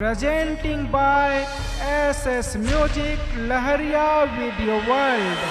Presenting by SS Music Lahariya Video World.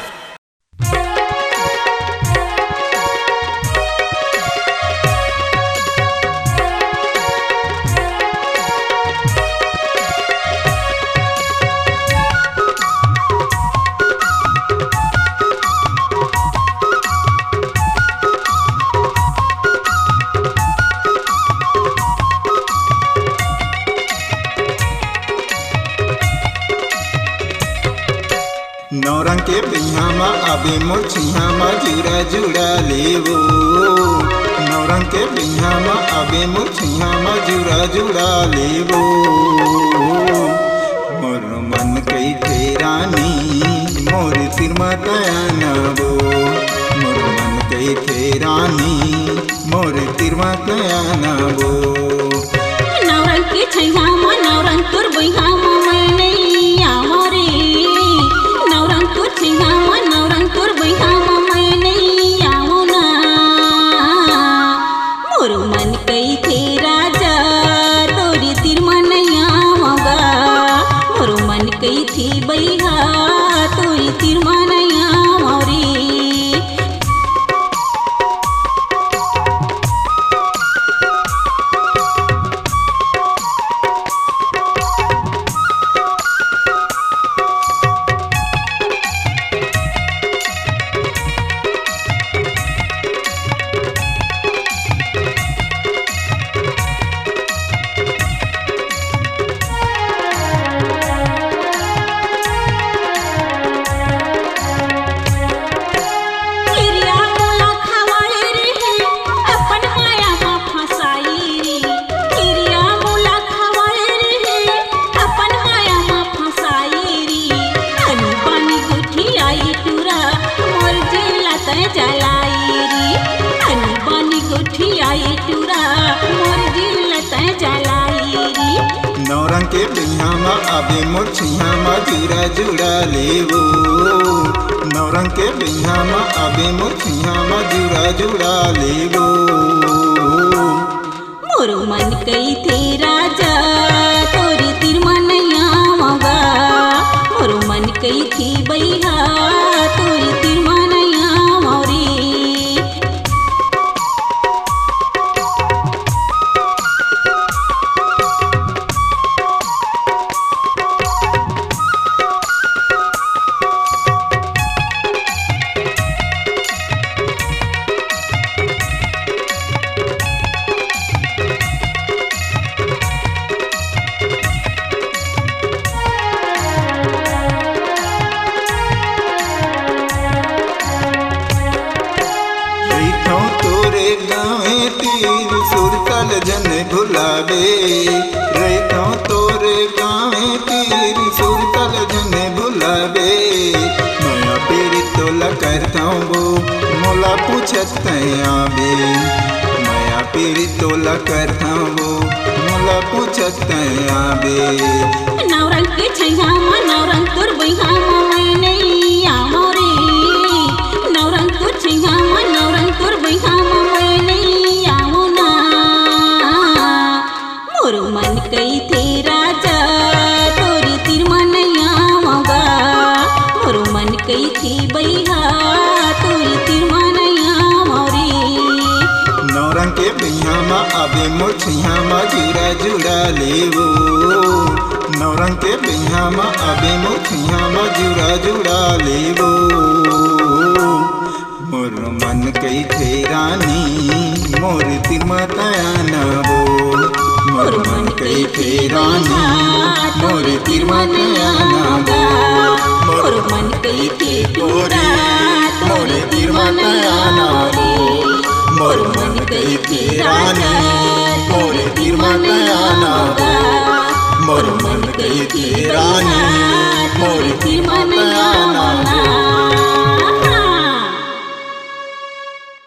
Naurang के बिहामा अबे मुछियामा जुड़ा जुड़ा लेवो। नौरंग के बिहामा अबे मुछियामा जुड़ा जुड़ा लेवो। मोर मन कई थे रानी मोर सिर मतयानबो। मोर मन कई थे रानी मोर सिर मतयानबो। नौरंग के छैहामा नौरंग तुर बिहामा मैंने आवरे। नौरंग तुर छैहामा नौरंग तुर बिहामा मैंने आवना। मोर मन कई थे राजा तोरी तिर मनया मगा। मोर मन कई थी बैहा तोरी तिर मनया मौरी। नौरंग के बिहामा अबे मुछियामा जुड़ा जुड़ा लेवो। नौरंग के बिहामा अबे मुछियामा जुड़ा जुड़ा लेवो। मोर मन कई थे राजा तोरी तिर मनया मगा। मोर मन कई थी बैहा तोरी तिर मनया मौरी। तीर सुरतल जन भुलावे। रहता तोरे गाँवे तीर सुरतल जन भुलावे। नया पेरी तोला करता वो मोला पूछत आवे। नया पेरी तोला करता वो मोला पूछत आवे। नौरंग के छैहामा नौरंग तुर बिहामा मैंने आवरे। नौरंग तुर छैहामा नौरंग तुर बिहामा मैंने आवना। मोर मन कई थे राजा तोरी तिर मनया मगा। मोर मन कई थी बैहा तोरी तिर मनया मौरी। नौरंग के बिहामा अबे मुछियामा जुड़ा जुड़ा लेवो। नौरंग के बिहामा अबे मुछियामा जुड़ा जुड़ा लेवो। मोर मन कई थे रानी मोर तिर मतयानबो। मोर मन कई थे रानी मोर तिर मतयानबो। मोर मन कई थे तोरा मोर तिर मतयानबो। मोर मन कई थे रानी मोर तिर मतयानबो। मोर मन कई थे रानी मोर तिर मतयानबो।